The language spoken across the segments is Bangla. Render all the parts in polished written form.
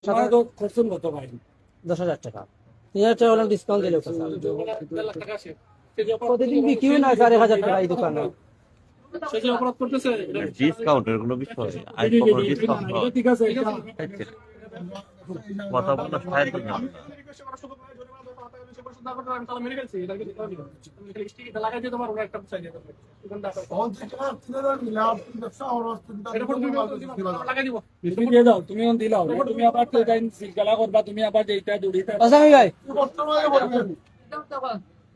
করছেন কত ভাই? 10,000 টাকা। 3,000 টাকা হলে ডিসকাউন্ট দিলে স্যার। 1.5 লাখ টাকা আসে। প্রতিদিন বিক্রি হয় না 4,000 টাকা এই দোকানে। সে যে অপরাধ করতেছে ডিসকাউন্টের কোনো বিষয় আই কখনো ডিসকাউন্ট হয় ঠিক আছে কথা বলা সাহায্য না তুমি দিলাও তুমি আবার গালা করবা তুমি আবার যেটা দৌড়িতে আসামি ভাই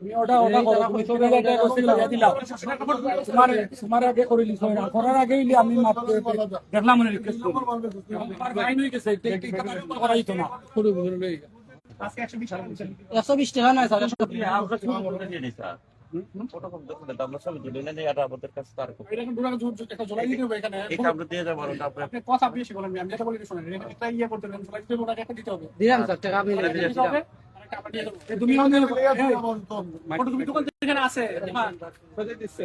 তুমি ওটা করো তুমি সবাই এটা করতে লাগিয়ে দিলাও তোমার আগে করিলি না করার আগে হইলে আমি মাপ দেখলাম মনে রিকোয়েস্ট করি আমার ফাইন হয়ে গেছে টেকনিক করা হইতো না পুরো বুঝলে আজকে 120 টাকা 120 টাকা নয় স্যার। আমরা সব দিলে না আর আমাদের কাছে তার এরকম দুটো একটা ঝোলাই দিতে হবে এখানে এটা আমরা দিয়ে যাবো আপনি কথা বেশি বলেন আমি যেটা বলি শুনেন এটা ইয়া করতে দেন ঝোলাই দিতে ওটা একটা দিতে হবে দিলাম স্যার টাকা আপনি দিতে হবে আরেকটা আমরা দিয়ে দেব তুমি অন্য ফটো তুমি দোকান এখানে আছে হ্যাঁ বাজার দিচ্ছে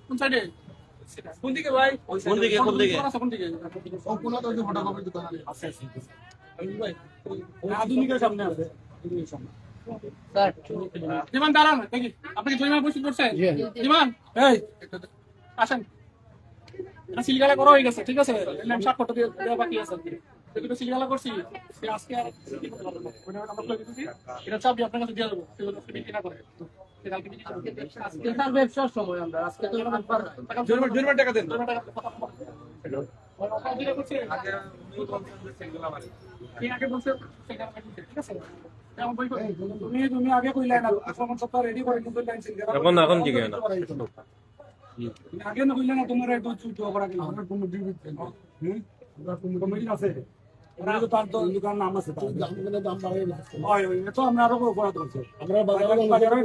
কোন সাইডে কোন দিকে ভাই কোন দিকে কোন দিকে কোন কোন তো ফটোকপি দোকান আছে ভাই আধুনিকের সামনে আছে সামনে স্যার জীবন দাঁড়ান দেখি আপনি কি জরিমানা পরিশোধ করছেন জীবন এই আসেন এটা সিলগালা করা হয়ে গেছে ঠিক আছে এলাম 60 ফটো দিয়ে দেওয়া বাকি আছে এগুলো সিলগালা করছি আজকে আর কি করতে পারবো না ওটা আমরা করে দিতেছি এটা চাবি আপনার কাছে দিয়ে দেবো সেগুলো বিক্রি না করে কালকে বিক্রি করব আজকে স্যার ব্যবসার সময় আমরা আজকে তো জরিমানা টাকা দেন জরিমানা টাকা কথা দিলে করছি আগে আগে বলছে ঠিক আছে তুমি আগে কইলা না এখন সব রেডি করে কিন্তু লাইন সিলগালা এখন জিগে না আগে না কইলা না তোমার একটু চুট করা গেল আমরা কোনো ডিবিট কমিটি আছে আমরা তো তার দোকান নাম আছে দাম বাড়াই দিচ্ছে হয় তো আমরা আরো অপরাধ করছি আমরা বাজারে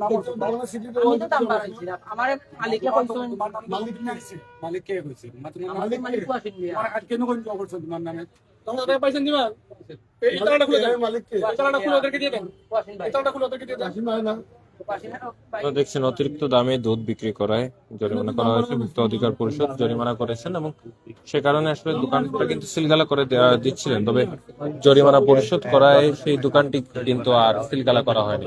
নাম আছে বাংলা সিটি আমি তো দাম বাড়াইছি না আমার মালিককে কইছেন মালিক কি আছে মালিক কে কইছে মালিক তো আসেন আর আজ কেন কোন জব করছেন তোমার নামে তোমরা টাকা পাইছেন দিবা এই টাকাটা খুলে দেন মালিক কে টাকাটা খুলে ওদেরকে দিয়ে দেন ওয়াসিন ভাই এই টাকাটা খুলে ওদেরকে দিয়ে দেন আসিন ভাই না আপনারা দেখছেন অতিরিক্ত দামে দুধ বিক্রি করায় জরিমানা করা হয়েছে। ভুক্ত অধিকার পরিষদ জরিমানা করেছেন এবং সে কারণে আসলে দোকানটা কিন্তু সিলগালা করে দিচ্ছিলেন, তবে জরিমানা পরিশোধ করায় সেই দোকানটি কিন্তু আর সিলগালা করা হয়নি।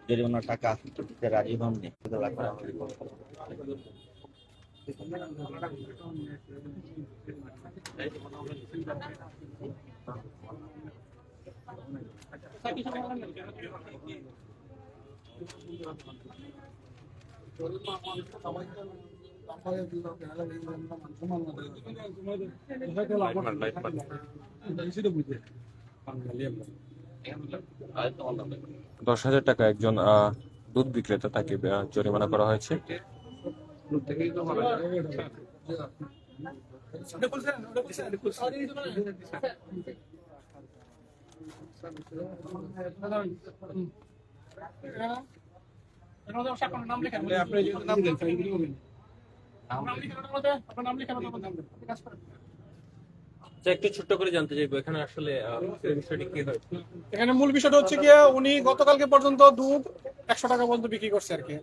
জরিমানা টাকা দিতে রাজি হননি দশ হাজার টাকা একজন দুধ বিক্রেতা তাকে জরিমানা করা হয়েছে। নাম লেখেন আপনি নাম দেন আপনার নাম লেখেন কাজ করেন একটু ছোট্ট করে জানতে চাইবো এখানে আসলে বিষয়টি কি হয়। এখানে মূল বিষয়টা হচ্ছে কি উনি গতকালকে পর্যন্ত দুধ 100 টাকা পর্যন্ত বিক্রি করছে আর কি।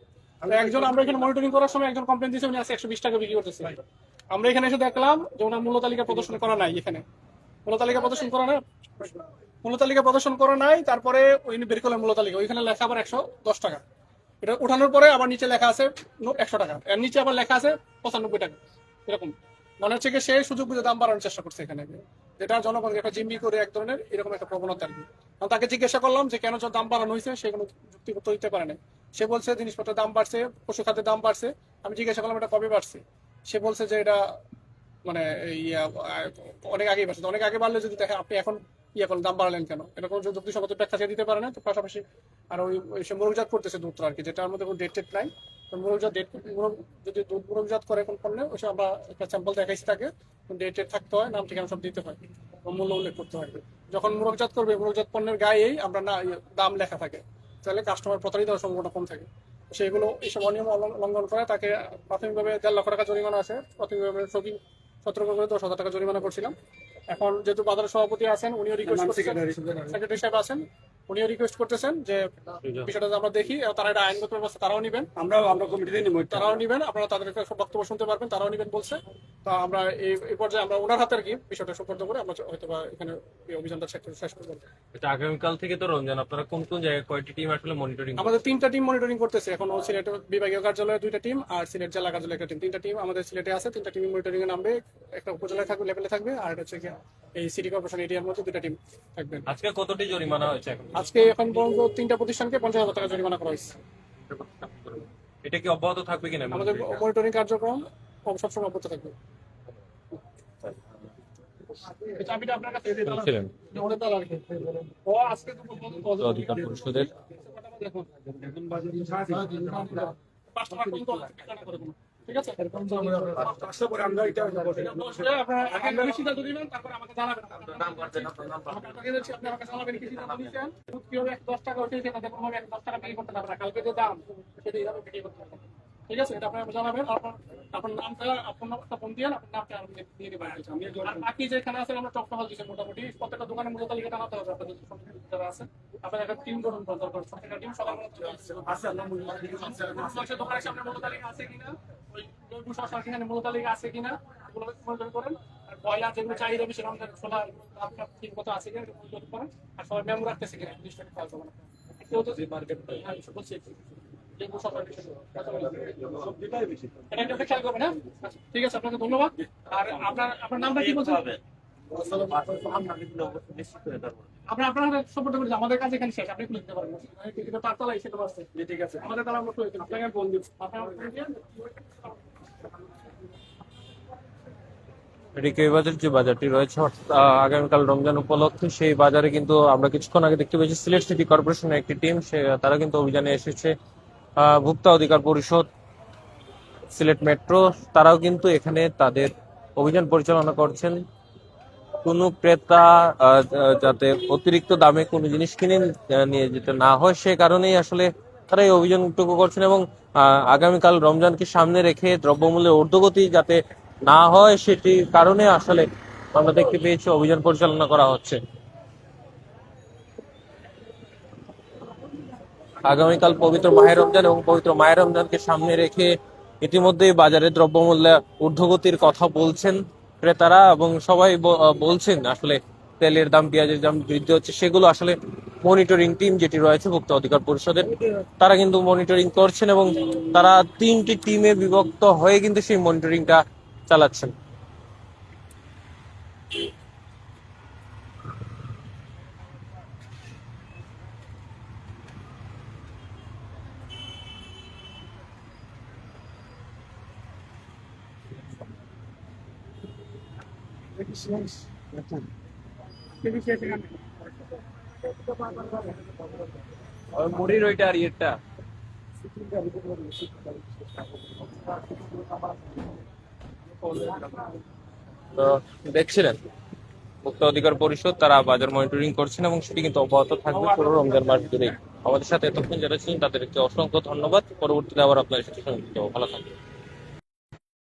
আমরা এখানে মনিটরিং করার সময় একজন কমপ্লেন দিয়েছে উনি 120 টাকা বিক্রি করতেছে। আমরা এখানে এসে দেখলাম যে ওনার মূল্য তালিকা প্রদর্শন করা নাই, এখানে মূল্য তালিকা প্রদর্শন করা নাই। তারপরে উনি বের করলেন মূল্য তালিকা, ওইখানে লেখা আবার 110 টাকা। এটা উঠানোর পরে আবার নিচে লেখা আছে 100 টাকা, এর নিচে আবার লেখা আছে 95 টাকা। এরকম মনে হচ্ছে কি সে সুযোগ বুঝে দাম বাড়ানোর চেষ্টা করছে এখানে, যেটা জনগণকে একটা জিম্মি করে এক ধরনের এরকম একটা প্রবণতা আর কি। তাকে জিজ্ঞাসা করলাম যে কেন দাম বাড়ানো হয়েছে, সে কোনো যুক্তিগত দিতে পারে না। সে বলছে জিনিসপত্রের দাম বাড়ছে, পশু খাদ্যের দাম বাড়ছে। আমি জিজ্ঞাসা করলাম এটা কবে বাড়ছে, সে বলছে যে এটা মানে অনেক আগেই বাড়ছে। অনেক আগে বাড়লে যদি দেখেন আপনি এখন করলেন দাম বাড়ালেন কেন, এটা কোনো যুক্তিসঙ্গত ব্যাখ্যা সে দিতে পারে না। তো পাশাপাশি আর ওই সে মোরগজাত করতেছে দুধ আর কি, যেটার মধ্যে কোনো ডেট নাই। যদি দুধ মোরগজাত করে কোন পণ্যে ওইসব আমরা একটা স্যাম্পল দেখাইছি, তাকে ডেট থাকতে হয়, নাম ঠিকানা সব দিতে হয়, মূল্য উল্লেখ করতে হয়। যখন মোরগজাত করবে মোরগজাত পণ্যের গায়েই আমরা না দাম লেখা থাকে, তাহলে কাস্টমার প্রতারিত হওয়ার সম্ভাবনা কম থাকে। সেগুলো এইসব অনিয়ম লঙ্ঘন করে তাকে প্রাথমিকভাবে 1.5 লক্ষ টাকা জরিমানা আছে। প্রাথমিকভাবে সতর্ক করে 10,000 টাকা জরিমানা করছিলাম। এখন যেহেতু বাজারের সভাপতি আছেন, উনিও রিকোয়েস্ট করছেন, সেক্রেটারি সাহেব আছেন, উনিও রিকোয়েস্ট করতেছেন যে বিষয়টা যে আমরা দেখি, তারা এটা আইনগত ব্যবস্থা তারাও নিবেন, আমরা কমিটিতে নিব তারাও নিবেন, আপনারা তাদের কাছে বক্তব্য শুনতে পারবেন, তারাও নিবেন বলছে। তো আমরা এই পর্যায়ে আমরা ওনার হাতে আর কি বিষয়টা সুপর্দ করে আমরা হয়তো বা এখানে এই অভিযানটা শেষ করবো। এটা আগামীকাল থেকে তো রমজান, আপনারা কোন কোন জায়গায় কয়টি টিম আসলে মনিটরিং? আমাদের 3টা টিম মনিটরিং করতেছে এখন। সিলেট বিভাগীয় কার্যালয়ে 2টা টিম আর সিলেট জেলা কার্যালয়ে 1টা টিম, 3টা টিম আমাদের সিলেটে আছে। 3টা টিম মনিটরিং এ নামবে, একটা উপজেলায় থাকবে, লেভেলে থাকবে, আর এটা হচ্ছে এই সিটি কর্পোরেশন এরিয়ার মধ্যে 2টা টিম থাকবেন। আজকে কতটি জরিমানা হয়েছে এখন? আজকে এখন পর্যন্ত 3টা প্রতিষ্ঠানকে 50,000 টাকা জরিমানা করা হয়েছে। এটা কি অব্যাহত থাকবে কিনা? আমাদের মনিটরিং কার্যক্রম সবসময় অব্যাহত থাকবে। এই চাবিটা আপনার কাছে দিয়ে দিলাম। ছিলেন ওটা তালা রাখেন। ও আজকে তো ভোক্তা অধিকার পরিষদের কাস্টমার কোন তো ঠিকানা করে কোনো। ঠিক আছে, আশা করি আমরা এটা বসলে আপনারা আগে নামে সিদ্ধান্ত দিবেন, তারপর আমাকে জানাবেন। আপনাকে দিচ্ছি, আপনি আমাকে জানাবেন কি সিদ্ধান্ত দিচ্ছেন। কিভাবে 10 টাকা উঠেছে তাদের কোনোভাবে 10 টাকা বিক্রি করতে পারবেন না। কালকে যে দাম সেটা এইভাবে বিক্রি করতে পারবেন। ঠিক আছে, এটা আপনারা জানাবেন। আপনার নামটা, আপনার নামটা ফোন দিয়ে আপনার নামটা আমি দিয়ে দিবেন। আর বাকি যেখানে আছে আমরা টপ টহল দিচ্ছি মোটামুটি প্রত্যেকটা দোকানের মূল্য তালিকাটা আনতে হবে আপনাদের যারা আছে। আপনারা একটা টিম গঠন করতে হবে, প্রত্যেকটা টিম সবার মধ্যে আছে। আপনার দোকানের সামনে মূল্য তালিকা আছে কিনা, ওই জৈব শসার এখানে মূল্য তালিকা আছে কিনা এগুলো মনিটর করেন। আর ব্রয়লার যেগুলো চাহিদা বেশি আমাদের ছোলা দামটা ঠিক মতো আছে কিনা মনিটর করেন। আর সবাই মেমো রাখতেছে কিনা জিনিসটাকে খেয়াল করবেন। কেউ তো মার্কেট বলছি জৈব শসার এটা একটা খেয়াল করবেন। হ্যাঁ, ঠিক আছে, আপনাকে ধন্যবাদ। আর আপনার নামটা কি বলছেন? আপনার সাপোর্ট করছি, আমাদের কাছে এখানে শেষ, আপনি খুলে দিতে পারবেন। এটা তার তলায় সেটা আছে। ঠিক আছে, আমাদের তালা আমরা খুলে দিন, আপনাকে ফোন দিব। বাজার যে বাজারটি রয়েছে আগামীকাল রমজান উপলক্ষে, সেই বাজারে কিন্তু আমরা কিছুক্ষণ আগে দেখতে পেয়েছি সিলেট সিটি কর্পোরেশনের একটি টিম, তারা কিন্তু অভিযানে এসেছে। ভোক্তা অধিকার পরিষদ, সিলেট মেট্রো, তারাও কিন্তু এখানে তাদের অভিযান পরিচালনা করছেন। কোনো ক্রেতা যাতে অতিরিক্ত দামে কোনো জিনিস কিনে নিয়ে যেতে না হয়, সে কারণেই আসলে তারা এই অভিযানটুকু করছেন। এবং আগামীকাল রমজানকে সামনে রেখে দ্রব্যমূল্যের ঊর্ধ্বগতি যাতে না হয়, সেটির কারণে আসলে আমরা দেখতে পেয়েছি অভিযান পরিচালনা করা হচ্ছে। আগামীকাল পবিত্র মাহে রমজান এবং পবিত্র মাহে রমজানকে সামনে রেখে ইতিমধ্যেই বাজারে দ্রব্যমূল্য ঊর্ধ্বগতির কথা বলছেন ক্রেতারা, এবং সবাই বলছেন আসলে তেলের দাম, পেঁয়াজের দাম বৃদ্ধি হচ্ছে। সেগুলো আসলে মনিটরিং টিম যেটি রয়েছে ভোক্তা অধিকার পরিষদের, তারা কিন্তু মনিটরিং করছেন এবং তারা 3টি টিমে বিভক্ত হয়ে কিন্তু সেই মনিটরিংটা চালাচ্ছেন। মুড়ির ওইটা আর ইয়েরটা তো দেখছিলেন ভোক্তা অধিকার পরিষদ, তারা বাজার মনিটরিং করছেন এবং সেটি কিন্তু অব্যাহত থাকবে পুরো রমজান মাস জুড়ে। আমাদের সাথে এতক্ষণ যারা ছিলেন তাদেরকে অসংখ্য ধন্যবাদ। পরবর্তীতে আবার আপনাদের সাথে সংযুক্ত হবো। ভালো থাকবেন।